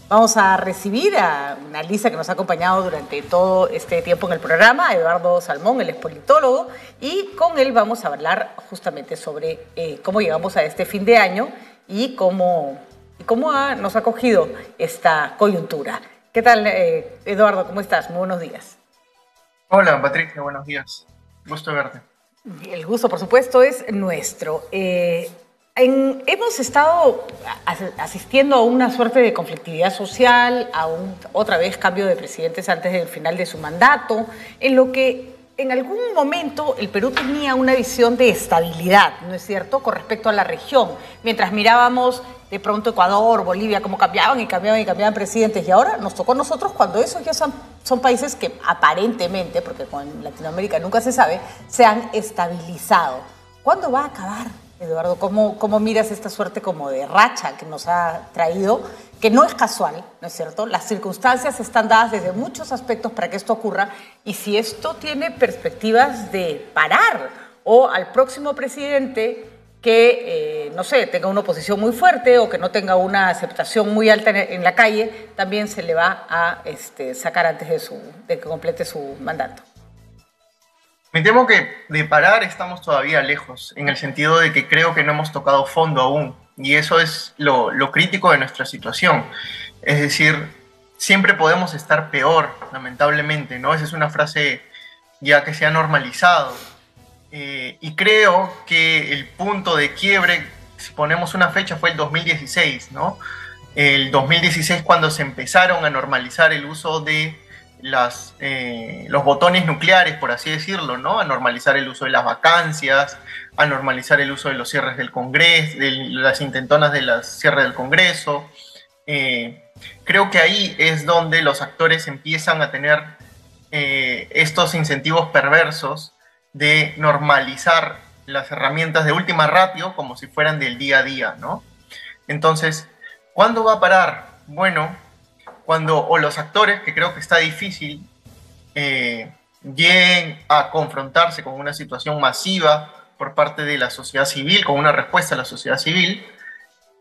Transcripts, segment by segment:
Vamos a recibir a una Lisa que nos ha acompañado durante todo este tiempo en el programa, Eduardo Salmón, él es politólogo, y con él vamos a hablar justamente sobre cómo llegamos a este fin de año y cómo nos ha cogido esta coyuntura. ¿Qué tal, Eduardo? ¿Cómo estás? Muy buenos días. Hola, Patricia, buenos días. Gusto verte. El gusto, por supuesto, es nuestro. Hemos estado asistiendo a una suerte de conflictividad social, a otra vez cambio de presidentes antes del final de su mandato, en lo que en algún momento el Perú tenía una visión de estabilidad, ¿no es cierto?, con respecto a la región. Mientras mirábamos de pronto Ecuador, Bolivia, cómo cambiaban presidentes, y ahora nos tocó a nosotros cuando esos ya son países que aparentemente, porque con Latinoamérica nunca se sabe, se han estabilizado. ¿Cuándo va a acabar, Eduardo? ¿Cómo miras esta suerte como de racha que nos ha traído? Que no es casual, ¿no es cierto? Las circunstancias están dadas desde muchos aspectos para que esto ocurra, y si esto tiene perspectivas de parar o al próximo presidente que, no sé, tenga una oposición muy fuerte o que no tenga una aceptación muy alta en la calle, también se le va a sacar antes de que complete su mandato. Me temo que de parar estamos todavía lejos, en el sentido de que creo que no hemos tocado fondo aún, y eso es lo crítico de nuestra situación. Es decir, siempre podemos estar peor, lamentablemente, ¿no? Esa es una frase ya que se ha normalizado. Y creo que el punto de quiebre, si ponemos una fecha, fue el 2016, ¿no? El 2016, cuando se empezaron a normalizar el uso de los botones nucleares, por así decirlo, ¿no? A normalizar el uso de las vacancias, a normalizar el uso de los cierres del Congreso, de las intentonas de los cierres del Congreso. Creo que ahí es donde los actores empiezan a tener estos incentivos perversos de normalizar las herramientas de última ratio como si fueran del día a día, ¿no? Entonces, ¿cuándo va a parar? Bueno, cuando o los actores, que creo que está difícil, lleguen a confrontarse con una situación masiva por parte de la sociedad civil, con una respuesta a la sociedad civil,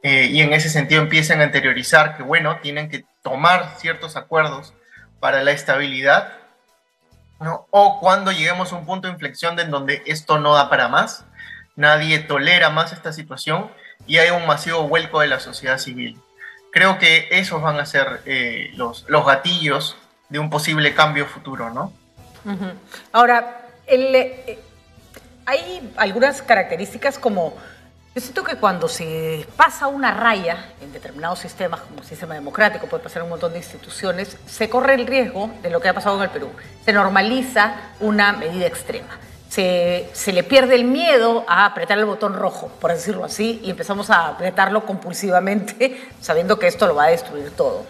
y en ese sentido empiecen a interiorizar que, bueno, tienen que tomar ciertos acuerdos para la estabilidad, ¿no? O cuando lleguemos a un punto de inflexión en donde esto no da para más, nadie tolera más esta situación y hay un masivo vuelco de la sociedad civil. Creo que esos van a ser los gatillos de un posible cambio futuro, ¿no? Uh-huh. Ahora, hay algunas características como, yo siento que cuando se pasa una raya en determinados sistemas, como el sistema democrático, puede pasar un montón de instituciones, se corre el riesgo de lo que ha pasado en el Perú. Se normaliza una medida extrema. Se le pierde el miedo a apretar el botón rojo, por decirlo así, y empezamos a apretarlo compulsivamente, sabiendo que esto lo va a destruir todo.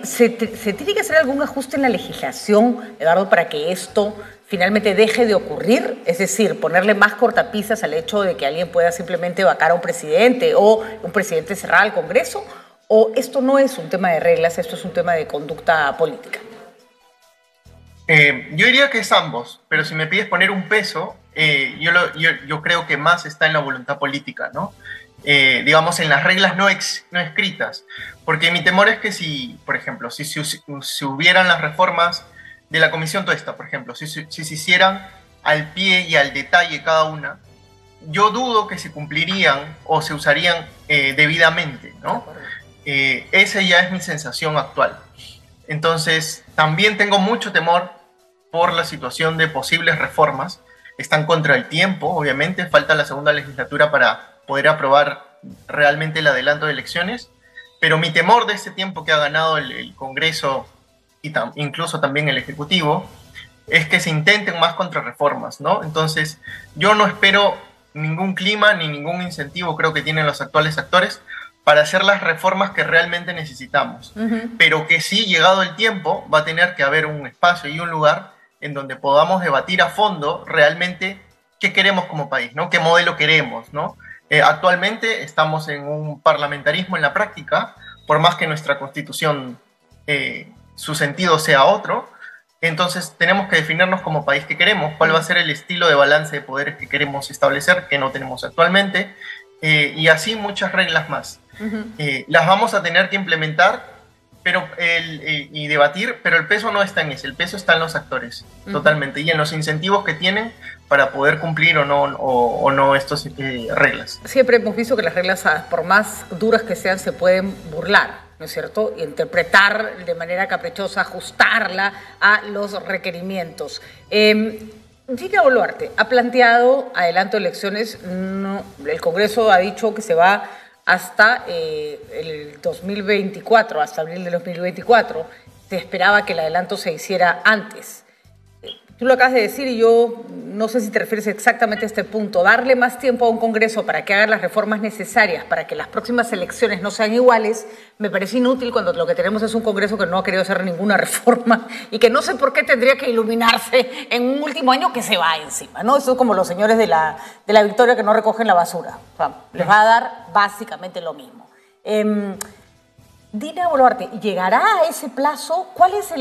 ¿Se tiene que hacer algún ajuste en la legislación, Eduardo, para que esto finalmente deje de ocurrir? Es decir, ponerle más cortapisas al hecho de que alguien pueda simplemente vacar a un presidente o un presidente cerrar al Congreso, ¿o esto no es un tema de reglas, esto es un tema de conducta política? Yo diría que es ambos, pero si me pides poner un peso, yo creo que más está en la voluntad política, ¿no? Digamos, en las reglas no escritas, porque mi temor es que si, por ejemplo, si hubieran las reformas de la Comisión Toesta, por ejemplo, si se hicieran al pie y al detalle cada una, yo dudo que se cumplirían o se usarían debidamente, ¿no? Esa ya es mi sensación actual. Entonces, también tengo mucho temor por la situación de posibles reformas. Están contra el tiempo, obviamente, falta la segunda legislatura para poder aprobar realmente el adelanto de elecciones, pero mi temor de este tiempo que ha ganado el Congreso y incluso también el Ejecutivo es que se intenten más contrarreformas, ¿no? Entonces, yo no espero ningún clima ni ningún incentivo, creo que tienen los actuales actores, para hacer las reformas que realmente necesitamos. Uh-huh. Pero que sí, llegado el tiempo, va a tener que haber un espacio y un lugar en donde podamos debatir a fondo realmente qué queremos como país, ¿no? ¿Qué modelo queremos, ¿no? Actualmente estamos en un parlamentarismo en la práctica, por más que nuestra constitución, su sentido sea otro. Entonces tenemos que definirnos como país que queremos, cuál va a ser el estilo de balance de poderes que queremos establecer, que no tenemos actualmente, y así muchas reglas más. Las vamos a tener que implementar y debatir, pero el peso no está en eso, el peso está en los actores, totalmente, y en los incentivos que tienen para poder cumplir o no estas reglas. Siempre hemos visto que las reglas, por más duras que sean, se pueden burlar, ¿no es cierto? Interpretar de manera caprichosa, ajustarla a los requerimientos. Dina Boluarte ha planteado adelanto de elecciones, el Congreso ha dicho que se va hasta el 2024, hasta abril de 2024. Se esperaba que el adelanto se hiciera antes. Tú lo acabas de decir y yo no sé si te refieres exactamente a este punto. Darle más tiempo a un Congreso para que haga las reformas necesarias para que las próximas elecciones no sean iguales, me parece inútil cuando lo que tenemos es un Congreso que no ha querido hacer ninguna reforma y que no sé por qué tendría que iluminarse en un último año que se va encima, ¿no? Eso es como los señores de la Victoria que no recogen la basura. O sea, les va a dar básicamente lo mismo. Dina Boluarte, ¿llegará a ese plazo? ¿Cuál es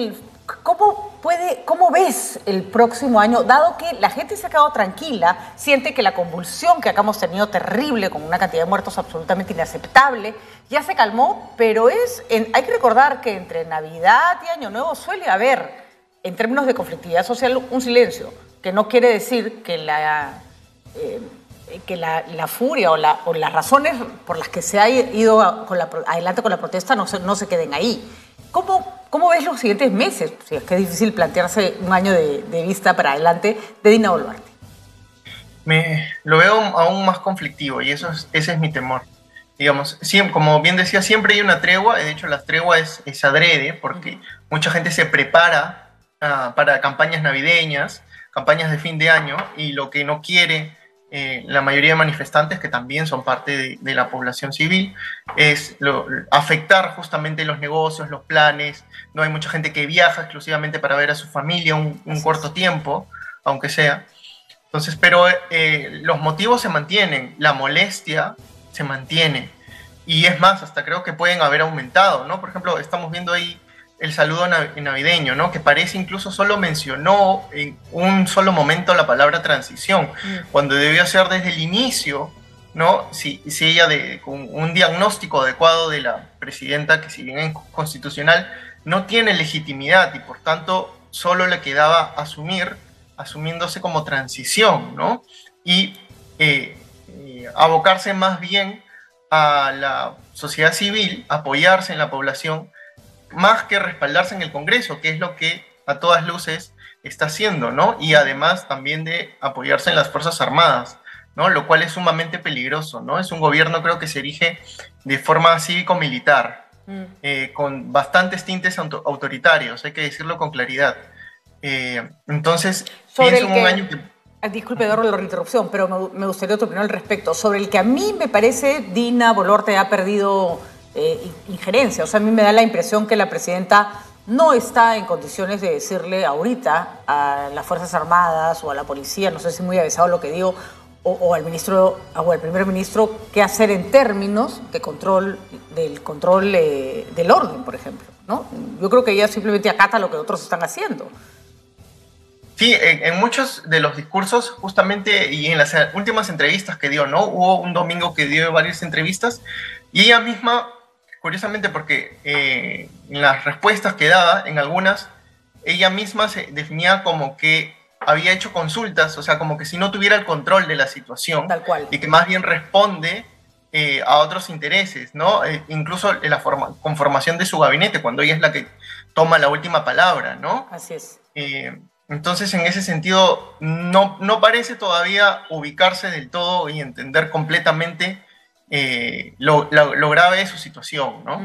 ¿Cómo ves el próximo año? Dado que la gente se ha quedado tranquila, siente que la convulsión que acá hemos tenido terrible, con una cantidad de muertos absolutamente inaceptable, ya se calmó, pero hay que recordar que entre Navidad y Año Nuevo suele haber, en términos de conflictividad social, un silencio, que no quiere decir que la furia o las razones por las que se ha ido adelante con la protesta no se queden ahí. ¿Cómo ves los siguientes meses? Si es que es difícil plantearse un año de vista para adelante de Dina Boluarte. Lo veo aún más conflictivo y ese es mi temor. Digamos, como bien decía, siempre hay una tregua. De hecho, la tregua es adrede porque mucha gente se prepara para campañas navideñas, campañas de fin de año, y lo que no quiere la mayoría de manifestantes, que también son parte de la población civil, es afectar justamente los negocios, los planes. No hay mucha gente que viaja exclusivamente para ver a su familia un corto tiempo, aunque sea. Entonces, pero los motivos se mantienen, la molestia se mantiene, y es más, hasta creo que pueden haber aumentado, ¿no? Por ejemplo, estamos viendo ahí el saludo navideño, ¿no? Que parece incluso solo mencionó en un solo momento la palabra transición, cuando debió ser desde el inicio, ¿no? Si ella, con un diagnóstico adecuado de la presidenta, que si bien es constitucional, no tiene legitimidad y por tanto solo le quedaba asumiéndose como transición, ¿no? Y abocarse más bien a la sociedad civil, apoyarse en la población, más que respaldarse en el Congreso, que es lo que a todas luces está haciendo, ¿no? Y además también de apoyarse en las Fuerzas Armadas, ¿no? Lo cual es sumamente peligroso, ¿no? Es un gobierno, creo, que se erige de forma cívico-militar, con bastantes tintes autoritarios, hay que decirlo con claridad. Entonces, pienso en un año que... Disculpe, Eduardo, la interrupción, pero me gustaría tu opinión al respecto. Sobre el que a mí me parece Dina Boluarte ha perdido injerencia. O sea, a mí me da la impresión que la presidenta no está en condiciones de decirle ahorita a las Fuerzas Armadas o a la policía, no sé si muy avisado lo que digo, o al ministro o al primer ministro, qué hacer en términos de del control del orden, por ejemplo, ¿no? Yo creo que ella simplemente acata lo que otros están haciendo. Sí, en muchos de los discursos, justamente, y en las últimas entrevistas que dio, ¿no? Hubo un domingo que dio varias entrevistas, y ella misma, curiosamente, porque en las respuestas que daba, en algunas, ella misma se definía como que había hecho consultas, o sea, como que si no tuviera el control de la situación, tal cual, y que más bien responde a otros intereses, ¿no? Incluso en la conformación de su gabinete, cuando ella es la que toma la última palabra, ¿no? Así es. Entonces, en ese sentido, no parece todavía ubicarse del todo y entender completamente lo grave de su situación, ¿no?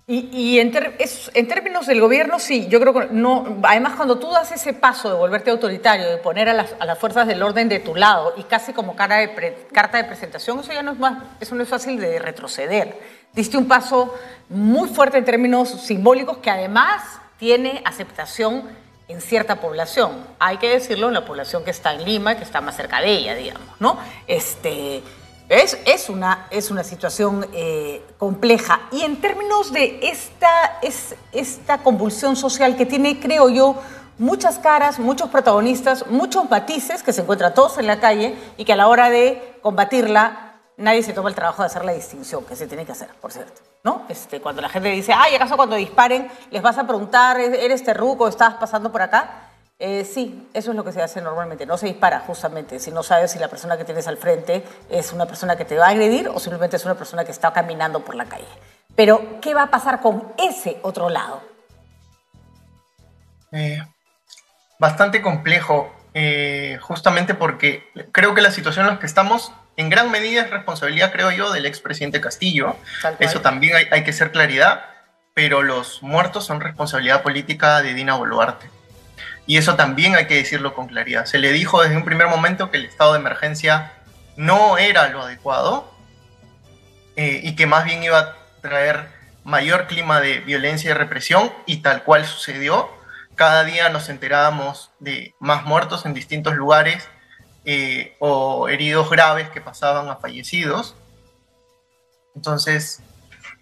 Y en términos del gobierno, sí, yo creo que no. Además, cuando tú das ese paso de volverte autoritario, de poner a las fuerzas del orden de tu lado y casi como carta de presentación, eso ya eso no es fácil de retroceder. Diste un paso muy fuerte en términos simbólicos que además tiene aceptación en cierta población. Hay que decirlo, en la población que está en Lima, que está más cerca de ella, digamos, ¿no? Es una situación compleja. Y en términos de esta convulsión social que tiene, creo yo, muchas caras, muchos protagonistas, muchos matices que se encuentran todos en la calle y que a la hora de combatirla nadie se toma el trabajo de hacer la distinción que se tiene que hacer, por cierto, ¿no? Cuando la gente dice, ay, ¿acaso cuando disparen les vas a preguntar, ¿eres terruco o estás pasando por acá? Sí, eso es lo que se hace normalmente. No se dispara justamente si no sabes si la persona que tienes al frente es una persona que te va a agredir o simplemente es una persona que está caminando por la calle. Pero, ¿qué va a pasar con ese otro lado? Bastante complejo, justamente porque creo que la situación en la que estamos en gran medida es responsabilidad, creo yo, del expresidente Castillo. Eso también hay que hacer claridad, pero los muertos son responsabilidad política de Dina Boluarte. Y eso también hay que decirlo con claridad. Se le dijo desde un primer momento que el estado de emergencia no era lo adecuado y que más bien iba a traer mayor clima de violencia y represión, y tal cual sucedió. Cada día nos enterábamos de más muertos en distintos lugares o heridos graves que pasaban a fallecidos. Entonces,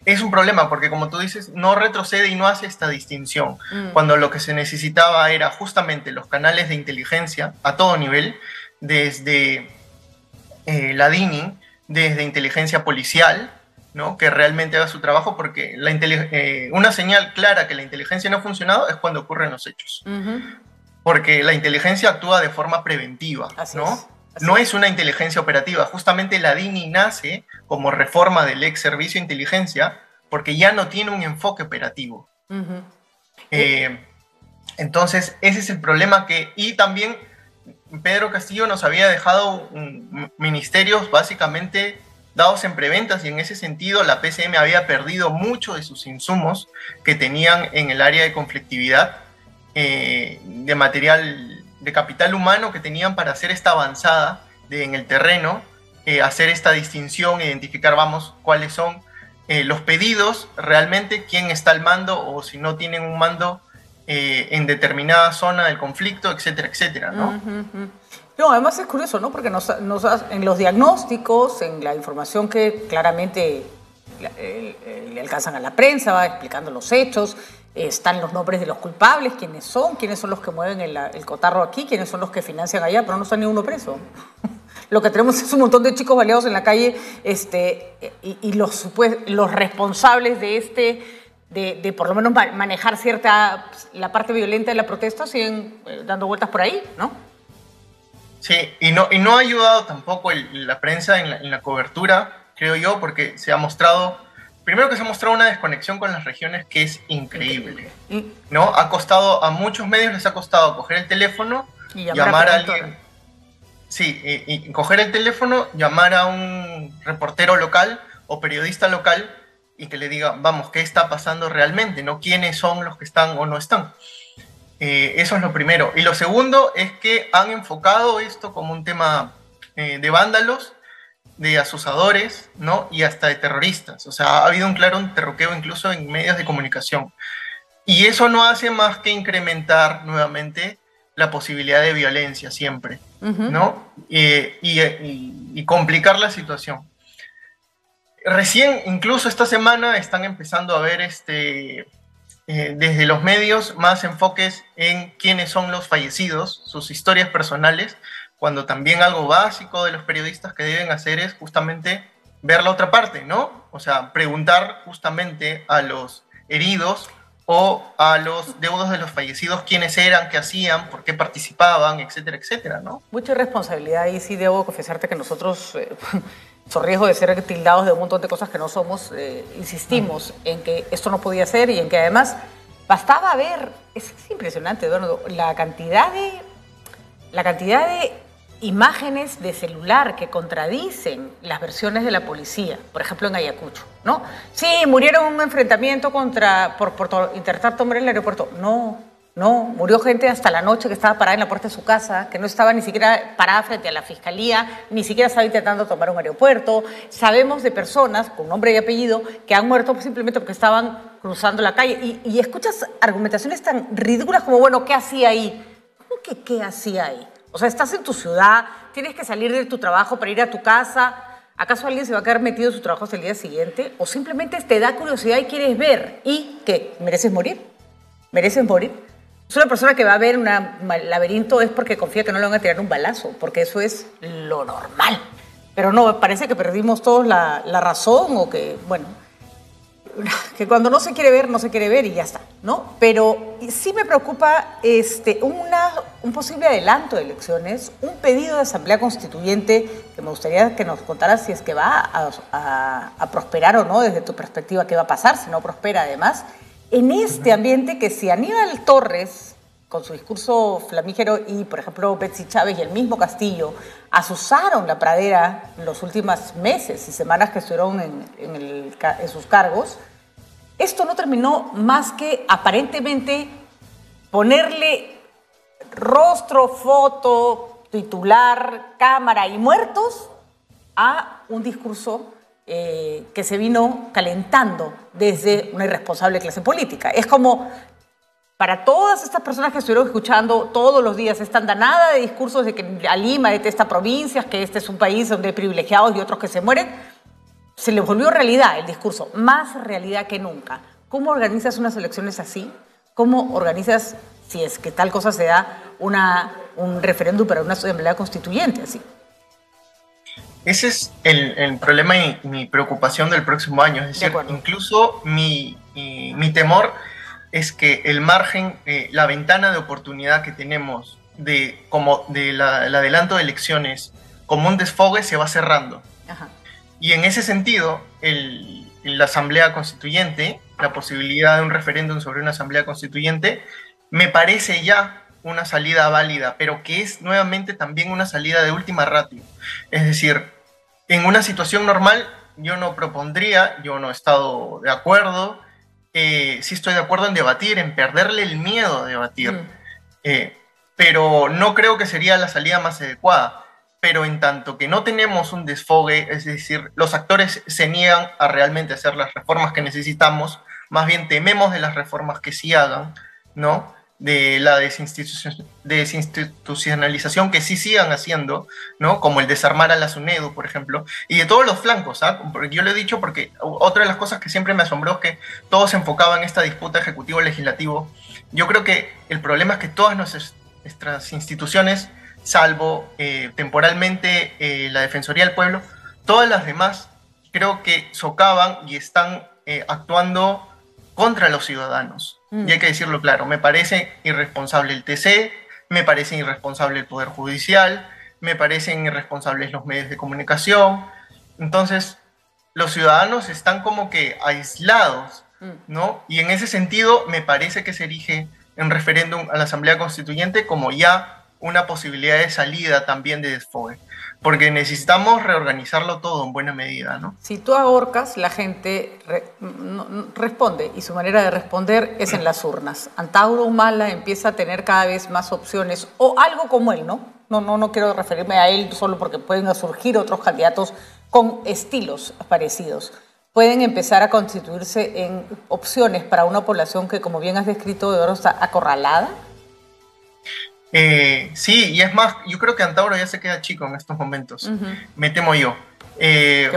es un problema porque, como tú dices, no retrocede y no hace esta distinción. Cuando lo que se necesitaba era justamente los canales de inteligencia a todo nivel, desde la DINI, desde inteligencia policial, ¿no? Que realmente haga su trabajo, porque una señal clara que la inteligencia no ha funcionado es cuando ocurren los hechos. Porque la inteligencia actúa de forma preventiva, ¿no? No es una inteligencia operativa. Justamente la DINI nace como reforma del ex servicio de inteligencia porque ya no tiene un enfoque operativo. Entonces, ese es el problema y también Pedro Castillo nos había dejado ministerios básicamente dados en preventas, y en ese sentido la PCM había perdido mucho de sus insumos que tenían en el área de conflictividad, de material, de capital humano que tenían para hacer esta avanzada en el terreno, hacer esta distinción, identificar, cuáles son los pedidos, realmente quién está al mando o si no tienen un mando en determinada zona del conflicto, etcétera, etcétera, ¿no? No, además es curioso, ¿no? Porque en los diagnósticos, en la información que claramente le alcanzan a la prensa, va explicando los hechos, están los nombres de los culpables, quiénes son los que mueven el cotarro aquí, quiénes son los que financian allá, pero no está ni uno preso. Lo que tenemos es un montón de chicos baleados en la calle y los responsables de por lo menos manejar la parte violenta de la protesta siguen dando vueltas por ahí, ¿no? Sí, y no ha ayudado tampoco la prensa en la cobertura, creo yo, porque se ha mostrado una desconexión con las regiones que es increíble, ¿no? A muchos medios les ha costado coger el teléfono, llamar a alguien. Sí, y coger el teléfono, llamar a un reportero local o periodista local y que le diga, ¿qué está pasando realmente? ¿No? ¿Quiénes son los que están o no están? Eso es lo primero. Y lo segundo es que han enfocado esto como un tema de vándalos, de asusadores, ¿no? Y hasta de terroristas. O sea, ha habido un claro terruqueo incluso en medios de comunicación. Y eso no hace más que incrementar nuevamente la posibilidad de violencia siempre, ¿no? Y complicar la situación. Recién, incluso esta semana, están empezando a ver desde los medios más enfoques en quiénes son los fallecidos, sus historias personales, cuando también algo básico de los periodistas que deben hacer es justamente ver la otra parte, ¿no? O sea, preguntar justamente a los heridos o a los deudos de los fallecidos quiénes eran, qué hacían, por qué participaban, etcétera, etcétera, ¿no? Mucha responsabilidad, y sí debo confesarte que nosotros, por riesgo de ser tildados de un montón de cosas que no somos, insistimos en que esto no podía ser y en que además bastaba ver, es impresionante, Eduardo, la cantidad de imágenes de celular que contradicen las versiones de la policía, por ejemplo en Ayacucho, ¿no? Sí, murieron en un enfrentamiento por intentar tomar el aeropuerto. No, murió gente hasta la noche que estaba parada en la puerta de su casa, que no estaba ni siquiera parada frente a la fiscalía, ni siquiera estaba intentando tomar un aeropuerto. Sabemos de personas con nombre y apellido que han muerto simplemente porque estaban cruzando la calle. Y escuchas argumentaciones tan ridículas como, bueno, ¿qué hacía ahí? ¿Cómo que qué hacía ahí? O sea, estás en tu ciudad, tienes que salir de tu trabajo para ir a tu casa. ¿Acaso alguien se va a quedar metido en su trabajo hasta el día siguiente? ¿O simplemente te da curiosidad y quieres ver? ¿Y qué? ¿Mereces morir? ¿Mereces morir? Es una persona que va a ver un laberinto es porque confía que no le van a tirar un balazo, porque eso es lo normal. Pero no, parece que perdimos todos la razón o que, bueno, que cuando no se quiere ver y ya está, ¿no? Pero sí me preocupa un posible adelanto de elecciones, un pedido de asamblea constituyente que me gustaría que nos contaras si es que va a prosperar o no, desde tu perspectiva, qué va a pasar si no prospera además, en este ambiente que si Aníbal Torres, con su discurso flamígero, y por ejemplo Betsy Chávez y el mismo Castillo asusaron la pradera en los últimos meses y semanas que estuvieron en sus cargos, esto no terminó más que aparentemente ponerle rostro, foto, titular, cámara y muertos a un discurso que se vino calentando desde una irresponsable clase política. Es como para todas estas personas que estuvieron escuchando todos los días esta andanada de discursos de que a Lima detesta provincias, que este es un país donde hay privilegiados y otros que se mueren, se les volvió realidad el discurso, más realidad que nunca. ¿Cómo organizas unas elecciones así? ¿Cómo organizas, si es que tal cosa se da, un referéndum para una asamblea constituyente así? Ese es el problema y mi preocupación del próximo año. Es decir, incluso mi temor es que el margen, la ventana de oportunidad que tenemos del adelanto de elecciones como un desfogue se va cerrando. Ajá. Y en ese sentido, la asamblea constituyente, la posibilidad de un referéndum sobre una asamblea constituyente, me parece ya una salida válida, pero que es nuevamente también una salida de última ratio. Es decir, en una situación normal yo no propondría, yo no he estado de acuerdo, sí estoy de acuerdo en debatir, en perderle el miedo a debatir, pero no creo que sería la salida más adecuada. Pero en tanto que no tenemos un desfogue, es decir, los actores se niegan a realmente hacer las reformas que necesitamos, más bien tememos de las reformas que sí hagan, ¿no? De la desinstitucionalización que sí sigan haciendo, ¿no? Como el desarmar a la SUNEDU, por ejemplo, y de todos los flancos, ¿ah? Porque yo lo he dicho porque otra de las cosas que siempre me asombró es que todo se enfocaba en esta disputa ejecutivo-legislativo. Yo creo que el problema es que todas nuestras instituciones, salvo temporalmente la Defensoría del Pueblo, todas las demás creo que socavan y están actuando contra los ciudadanos. Y hay que decirlo claro, me parece irresponsable el TC, me parece irresponsable el Poder Judicial, me parecen irresponsables los medios de comunicación. Entonces, los ciudadanos están como que aislados, ¿no? Y en ese sentido, me parece que se erige en referéndum a la Asamblea Constituyente como ya una posibilidad de salida también de desfogue, porque necesitamos reorganizarlo todo en buena medida, ¿no? Si tú ahorcas, la gente responde, y su manera de responder es en las urnas. Antauro Humala empieza a tener cada vez más opciones, o algo como él, ¿no? No quiero referirme a él solo porque pueden surgir otros candidatos con estilos parecidos. Pueden empezar a constituirse en opciones para una población que, como bien has descrito, de oro está acorralada. Sí, y es más, yo creo que Antauro ya se queda chico en estos momentos, me temo yo.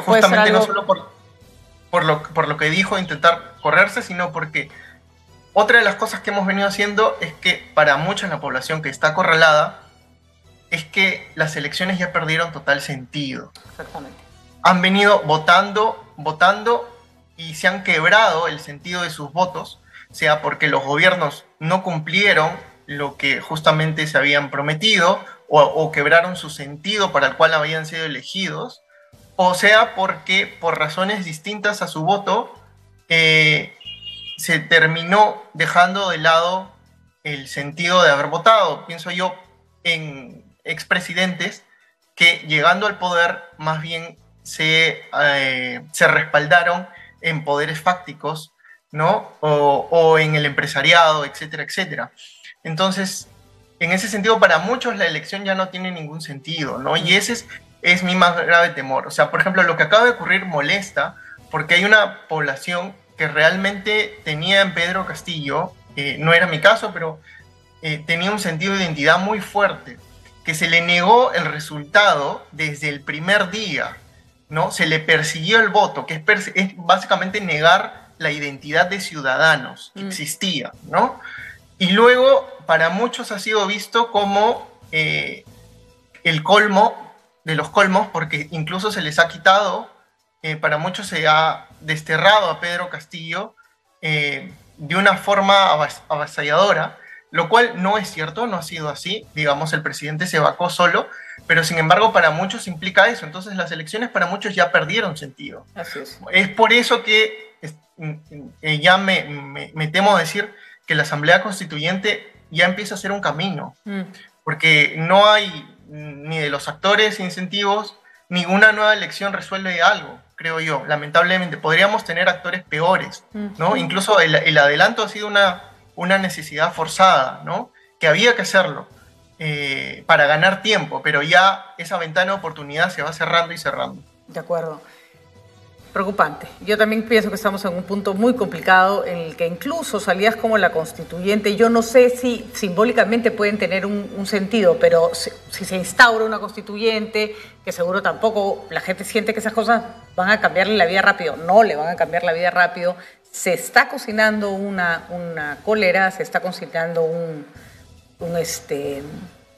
Justamente no solo por lo que dijo, intentar correrse, sino porque otra de las cosas que hemos venido haciendo es que para mucha de la población que está acorralada, es que las elecciones ya perdieron total sentido. Exactamente. Han venido votando y se han quebrado el sentido de sus votos, sea porque los gobiernos no cumplieron lo que justamente se habían prometido o quebraron su sentido para el cual habían sido elegidos, o sea porque por razones distintas a su voto se terminó dejando de lado el sentido de haber votado. Pienso yo en expresidentes que llegando al poder más bien se respaldaron en poderes fácticos, ¿no? O en el empresariado, etcétera, etcétera. Entonces, en ese sentido, para muchos la elección ya no tiene ningún sentido, ¿no? Y ese es mi más grave temor. O sea, por ejemplo, lo que acaba de ocurrir molesta porque hay una población que realmente tenía en Pedro Castillo, no era mi caso, pero tenía un sentido de identidad muy fuerte, que se le negó el resultado desde el primer día, ¿no? Se le persiguió el voto, que es básicamente negar la identidad de ciudadanos que existía, ¿no? Y luego, para muchos ha sido visto como el colmo de los colmos, porque incluso se les ha quitado, para muchos se ha desterrado a Pedro Castillo de una forma avasalladora, lo cual no es cierto, no ha sido así. Digamos, el presidente se vacó solo, pero sin embargo para muchos implica eso. Entonces las elecciones para muchos ya perdieron sentido. Así es. Es por eso que ya me temo decir que la Asamblea Constituyente ya empieza a ser un camino, porque no hay ni de los actores incentivos, ninguna nueva elección resuelve algo, creo yo, lamentablemente. Podríamos tener actores peores, ¿no? Incluso el adelanto ha sido una necesidad forzada, ¿no? Que había que hacerlo para ganar tiempo, pero ya esa ventana de oportunidad se va cerrando y cerrando. De acuerdo. Preocupante. Yo también pienso que estamos en un punto muy complicado en el que incluso salidas como la constituyente, yo no sé si simbólicamente pueden tener un sentido, pero si se instaura una constituyente, que seguro tampoco la gente siente que esas cosas van a cambiarle la vida rápido, no le van a cambiar la vida rápido, se está cocinando una cólera, se está cocinando un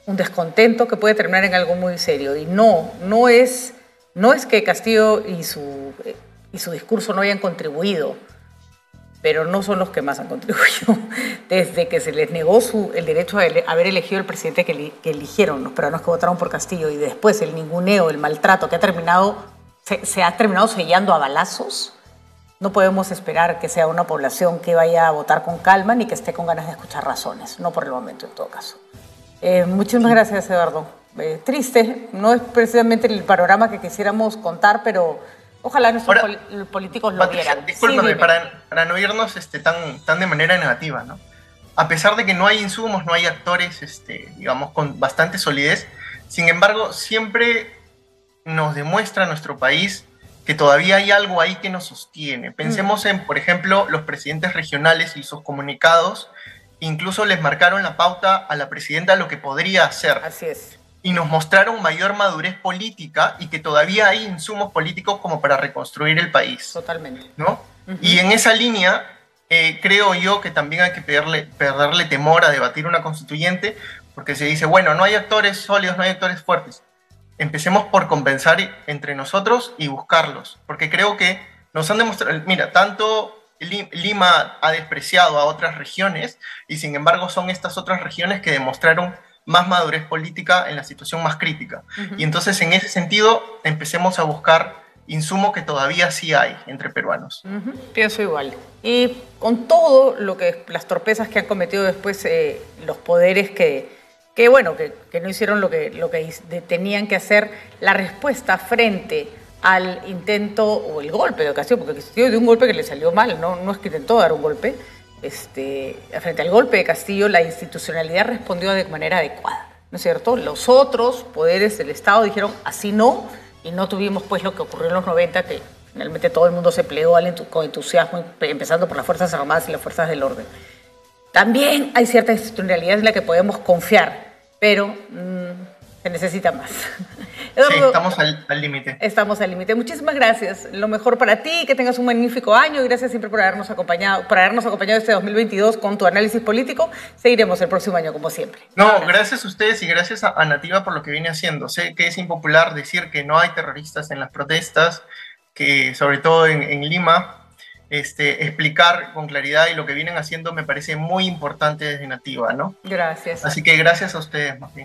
descontento que puede terminar en algo muy serio. Y no es que Castillo y su discurso no hayan contribuido, pero no son los que más han contribuido. Desde que se les negó el derecho a haber elegido el presidente que eligieron los peruanos que votaron por Castillo, y después el ninguneo, el maltrato que se ha terminado sellando a balazos, no podemos esperar que sea una población que vaya a votar con calma ni que esté con ganas de escuchar razones, no por el momento en todo caso. Muchísimas gracias, Eduardo. Triste, no es precisamente el panorama que quisiéramos contar, pero ojalá nuestros políticos lo vieran. Discúlpame, sí, para no irnos tan de manera negativa, ¿no? A pesar de que no hay insumos, no hay actores, digamos, con bastante solidez, sin embargo, siempre nos demuestra nuestro país que todavía hay algo ahí que nos sostiene. Pensemos en, por ejemplo, los presidentes regionales y sus comunicados, incluso les marcaron la pauta a la presidenta lo que podría hacer. Así es. Y nos mostraron mayor madurez política y que todavía hay insumos políticos como para reconstruir el país. Totalmente. ¿No? Y en esa línea, creo yo que también hay que perderle temor a debatir una constituyente, porque se dice, bueno, no hay actores sólidos, no hay actores fuertes. Empecemos por compensar entre nosotros y buscarlos, porque creo que nos han demostrado, mira, tanto Lima ha despreciado a otras regiones y sin embargo son estas otras regiones que demostraron más madurez política en la situación más crítica. Y entonces en ese sentido empecemos a buscar insumo que todavía sí hay entre peruanos. Pienso igual. Y con todo las torpezas que han cometido después los poderes que no hicieron lo que tenían que hacer, la respuesta frente al intento o el golpe de Castillo, porque Castillo dio un golpe que le salió mal, no es que intentó dar un golpe, frente al golpe de Castillo la institucionalidad respondió de manera adecuada, ¿no es cierto? Los otros poderes del Estado dijeron así no, y no tuvimos pues lo que ocurrió en los 90, que finalmente todo el mundo se plegó con entusiasmo, empezando por las Fuerzas Armadas y las Fuerzas del Orden. También hay cierta institucionalidad en la que podemos confiar, pero se necesita más. Eduardo, sí, estamos al límite. Estamos al límite. Muchísimas gracias. Lo mejor para ti, que tengas un magnífico año, y gracias siempre por habernos acompañado este 2022 con tu análisis político. Seguiremos el próximo año, como siempre. No, gracias a ustedes y gracias a Nativa por lo que viene haciendo. Sé que es impopular decir que no hay terroristas en las protestas, que sobre todo en Lima, explicar con claridad, y lo que vienen haciendo me parece muy importante desde Nativa, ¿no? Gracias. Así que gracias a ustedes, más bien.